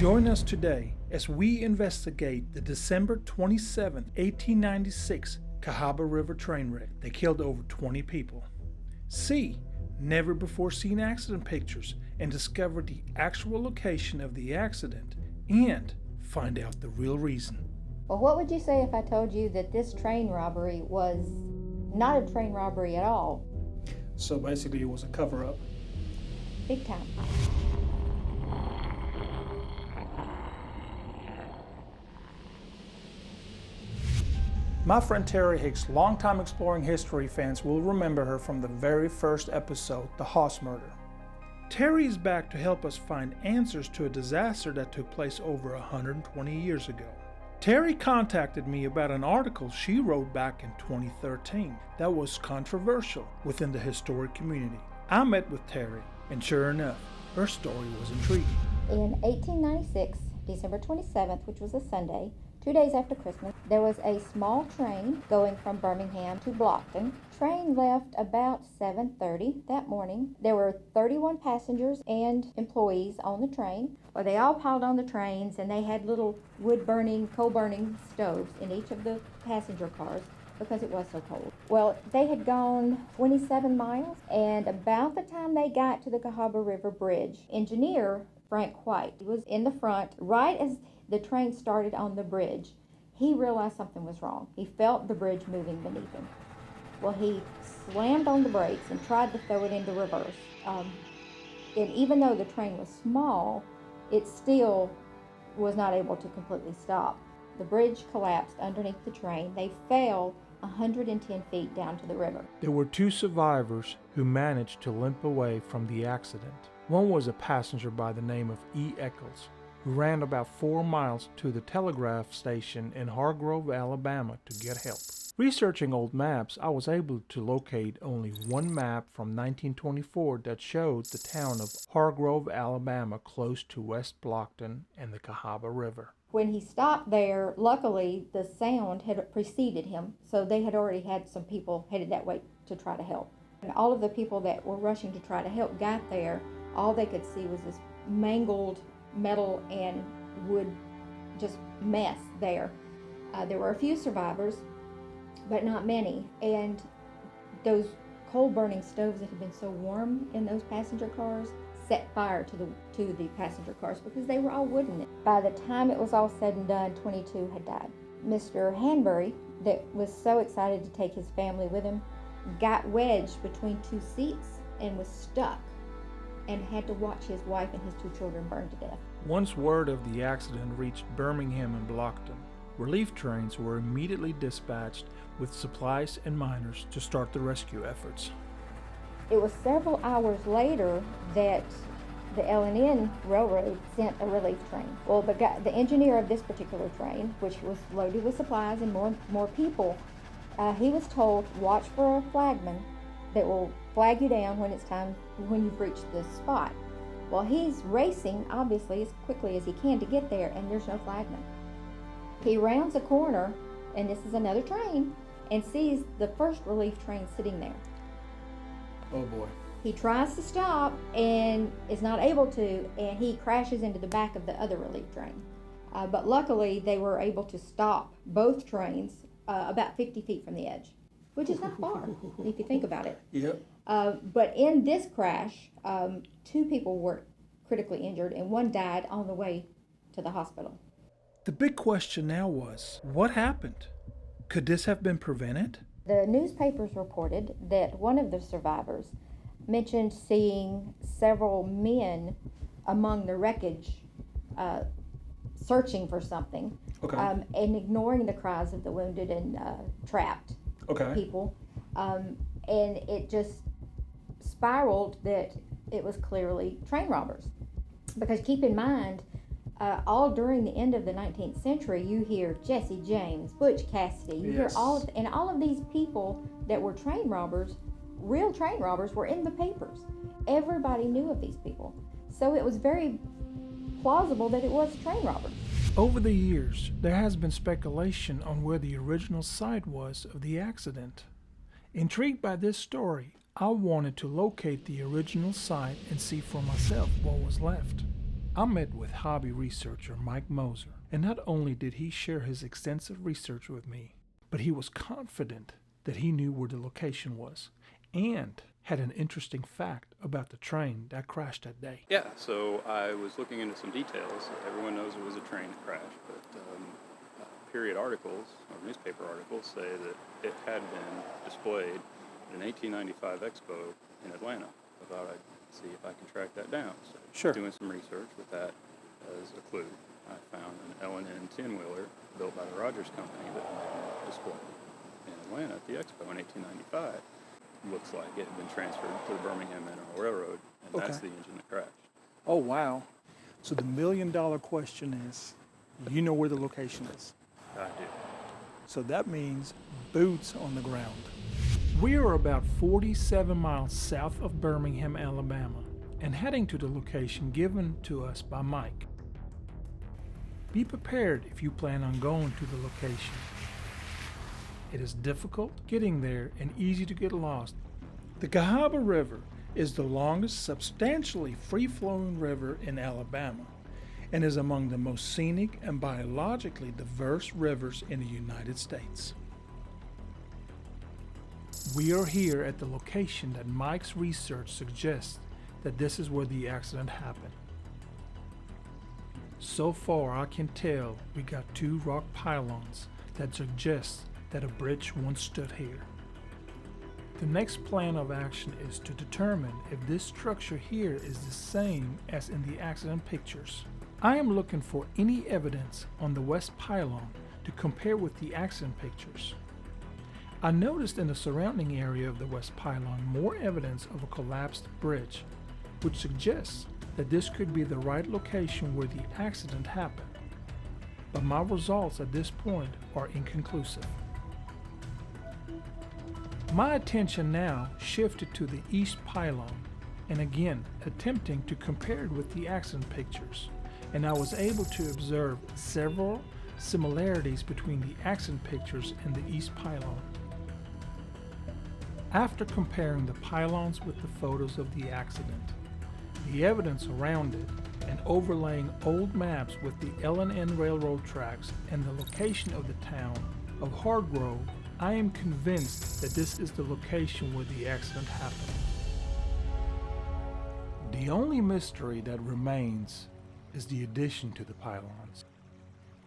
Join us today as we investigate the December 27, 1896 Cahaba River Train Wreck that killed over 20 people. See never-before-seen accident pictures and discover the actual location of the accident and find out the real reason. Well, what would you say if I told you that this train robbery was not a train robbery at all? So basically it was a cover-up. Big time. My friend Terry Hicks, longtime exploring history fans will remember her from the very first episode, The Hoss Murder. Terry is back to help us find answers to a disaster that took place over 120 years ago. Terry contacted me about an article she wrote back in 2013 that was controversial within the historic community. I met with Terry, and sure enough, her story was intriguing. In 1896, December 27th, which was a Sunday, 2 days after Christmas, there was a small train going from Birmingham to Blockton. Train left about 7:30 that morning. There were 31 passengers and employees on the train. Well, they all piled on the trains, and they had little wood-burning, coal-burning stoves in each of the passenger cars because it was so cold. Well, they had gone 27 miles, and about the time they got to the Cahaba River Bridge, engineer Frank White was in the front. Right as the train started on the bridge, he realized something was wrong. He felt the bridge moving beneath him. Well, he slammed on the brakes and tried to throw it into reverse. And even though the train was small, it still was not able to completely stop. The bridge collapsed underneath the train. They fell 110 feet down to the river. There were two survivors who managed to limp away from the accident. One was a passenger by the name of E. Eccles, who ran about 4 miles to the telegraph station in Hargrove, Alabama to get help. Researching old maps, I was able to locate only one map from 1924 that showed the town of Hargrove, Alabama, close to West Blockton and the Cahaba River. When he stopped there, luckily the sound had preceded him, so they had already had some people headed that way to try to help. And all of the people that were rushing to try to help got there. All they could see was this mangled metal and wood just mess there. There were a few survivors, but not many. And those coal-burning stoves that had been so warm in those passenger cars set fire to the passenger cars because they were all wooden. By the time it was all said and done, 22 had died. Mr. Hanbury, that was so excited to take his family with him, got wedged between two seats and was stuck and had to watch his wife and his 2 children burn to death. Once word of the accident reached Birmingham and Blockton, relief trains were immediately dispatched with supplies and miners to start the rescue efforts. It was several hours later that the L&N Railroad sent a relief train. Well, the engineer of this particular train, which was loaded with supplies and more people, he was told, watch for a flagman that will flag you down when you've reached this spot. Well, he's racing, obviously, as quickly as he can to get there, and there's no flagman. He rounds a corner, and this is another train, and sees the first relief train sitting there. Oh boy. He tries to stop and is not able to, and he crashes into the back of the other relief train. But luckily, they were able to stop both trains about 50 feet from the edge, which is not far, if you think about it. Yep. But in this crash, 2 people were critically injured, and 1 died on the way to the hospital. The big question now was, what happened? Could this have been prevented? The newspapers reported that one of the survivors mentioned seeing several men among the wreckage searching for something, Okay. and ignoring the cries of the wounded and trapped people. And it just spiraled that it was clearly train robbers. Because keep in mind, all during the end of the 19th century, you hear Jesse James, Butch Cassidy, you hear all of these people that were train robbers, real train robbers, were in the papers. Everybody knew of these people. So it was very plausible that it was train robbers. Over the years, there has been speculation on where the original site was of the accident. Intrigued by this story, I wanted to locate the original site and see for myself what was left. I met with hobby researcher Mike Moser, and not only did he share his extensive research with me, but he was confident that he knew where the location was and had an interesting fact about the train that crashed that day. Yeah, so I was looking into some details. Everyone knows it was a train that crashed, but period articles, or newspaper articles, say that it had been displayed at an 1895 expo in Atlanta. I thought I'd see if I can track that down. So Sure. doing some research with that as a clue, I found an L&N 10-wheeler built by the Rogers Company that had been displayed in Atlanta at the expo in 1895. Looks like it had been transferred to the Birmingham Mineral Railroad, and that's the engine that crashed. Oh, wow. So the million-dollar question is, you know where the location is? I do. So that means boots on the ground. We are about 47 miles south of Birmingham, Alabama, and heading to the location given to us by Mike. Be prepared if you plan on going to the location. It is difficult getting there and easy to get lost. The Cahaba River is the longest substantially free-flowing river in Alabama and is among the most scenic and biologically diverse rivers in the United States. We are here at the location that Mike's research suggests that this is where the accident happened. So far I can tell we got two rock pylons that suggest that a bridge once stood here. The next plan of action is to determine if this structure here is the same as in the accident pictures. I am looking for any evidence on the west pylon to compare with the accident pictures. I noticed in the surrounding area of the west pylon more evidence of a collapsed bridge, which suggests that this could be the right location where the accident happened. But my results at this point are inconclusive. My attention now shifted to the east pylon, and again attempting to compare it with the accident pictures, and I was able to observe several similarities between the accident pictures and the east pylon. After comparing the pylons with the photos of the accident, the evidence around it, and overlaying old maps with the L&N railroad tracks and the location of the town of Hardgrove, I am convinced that this is the location where the accident happened. The only mystery that remains is the addition to the pylons.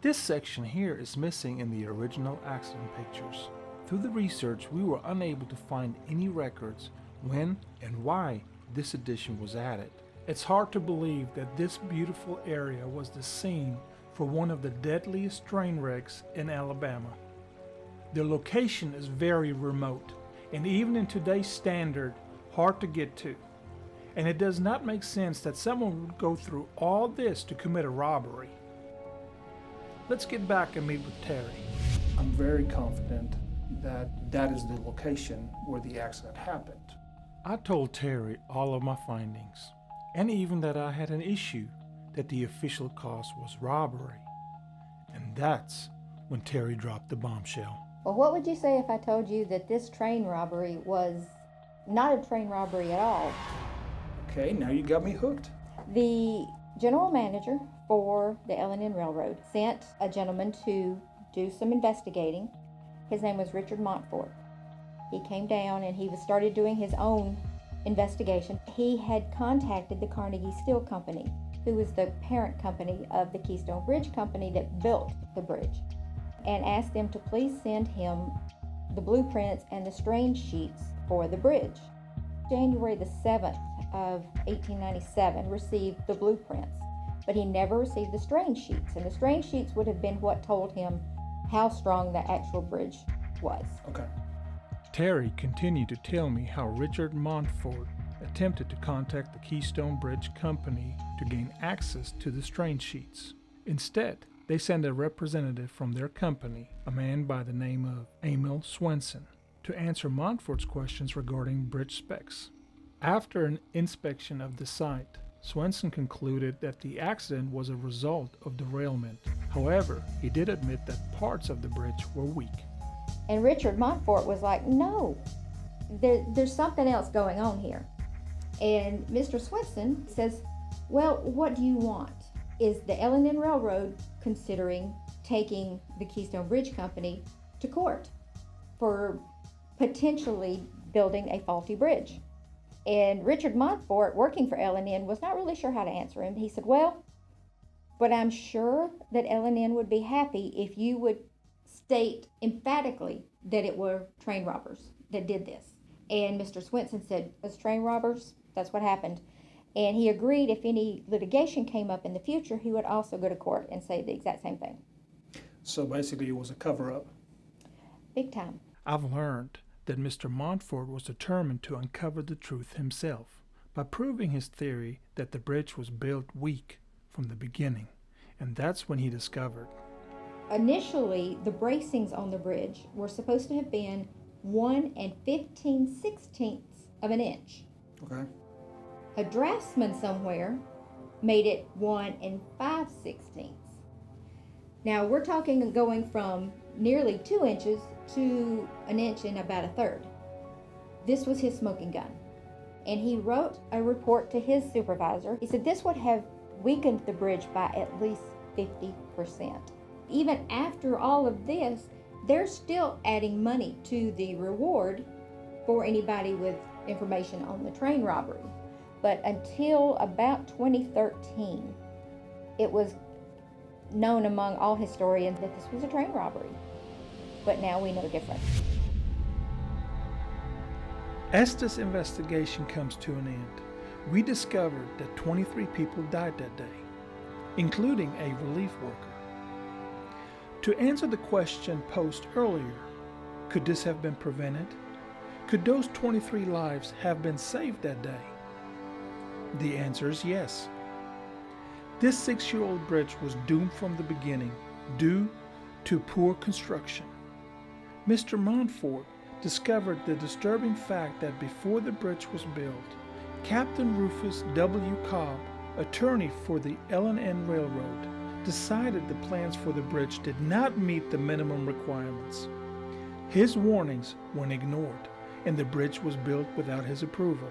This section here is missing in the original accident pictures. Through the research, we were unable to find any records when and why this addition was added. It's hard to believe that this beautiful area was the scene for one of the deadliest train wrecks in Alabama. The location is very remote, and even in today's standard, hard to get to. And it does not make sense that someone would go through all this to commit a robbery. Let's get back and meet with Terry. I'm very confident that that is the location where the accident happened. I told Terry all of my findings, and even that I had an issue that the official cause was robbery. And that's when Terry dropped the bombshell. Well, what would you say if I told you that this train robbery was not a train robbery at all? Okay, now you got me hooked. The general manager for the L&N Railroad sent a gentleman to do some investigating. His name was Richard Montfort. He came down and he started doing his own investigation. He had contacted the Carnegie Steel Company, who was the parent company of the Keystone Bridge Company that built the bridge, and asked them to please send him the blueprints and the strain sheets for the bridge. January the 7th of 1897 received the blueprints, but he never received the strain sheets, and the strain sheets would have been what told him how strong the actual bridge was. Okay. Terry continued to tell me how Richard Montfort attempted to contact the Keystone Bridge Company to gain access to the strain sheets. Instead, they sent a representative from their company, a man by the name of Emil Swenson, to answer Montfort's questions regarding bridge specs. After an inspection of the site, Swenson concluded that the accident was a result of derailment. However, he did admit that parts of the bridge were weak. And Richard Montfort was like, no, there's something else going on here. And Mr. Swenson says, Well, what do you want? Is the L&N Railroad considering taking the Keystone Bridge Company to court for potentially building a faulty bridge? And Richard Montfort, working for L&N, was not really sure how to answer him. He said, well, but I'm sure that L&N would be happy if you would state emphatically that it were train robbers that did this. And Mr. Swenson said, was train robbers? That's what happened. And he agreed if any litigation came up in the future, he would also go to court and say the exact same thing. So basically it was a cover-up. Big time. I've learned that Mr. Montfort was determined to uncover the truth himself by proving his theory that the bridge was built weak from the beginning, and that's when he discovered. Initially, the bracings on the bridge were supposed to have been 1 15/16 of an inch. Okay. A draftsman somewhere made it 1 5/16. Now we're talking going from nearly 2 inches to an inch and about a third. This was his smoking gun. And he wrote a report to his supervisor. He said this would have weakened the bridge by at least 50%. Even after all of this, they're still adding money to the reward for anybody with information on the train robbery. But until about 2013, it was known among all historians that this was a train robbery. But now we know different. As this investigation comes to an end, we discovered that 23 people died that day, including a relief worker. To answer the question posed earlier, could this have been prevented? Could those 23 lives have been saved that day? The answer is yes. This 6-year-old bridge was doomed from the beginning due to poor construction. Mr. Montfort discovered the disturbing fact that before the bridge was built, Captain Rufus W. Cobb, attorney for the L&N Railroad, decided the plans for the bridge did not meet the minimum requirements. His warnings were ignored, and the bridge was built without his approval.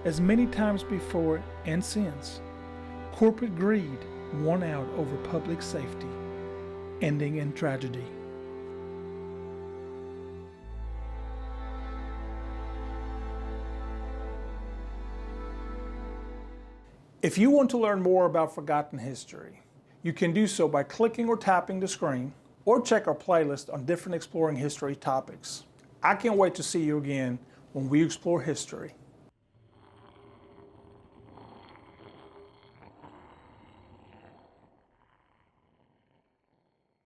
As many times before and since, corporate greed won out over public safety, ending in tragedy. If you want to learn more about forgotten history, you can do so by clicking or tapping the screen, or check our playlist on different exploring history topics. I can't wait to see you again when we explore history.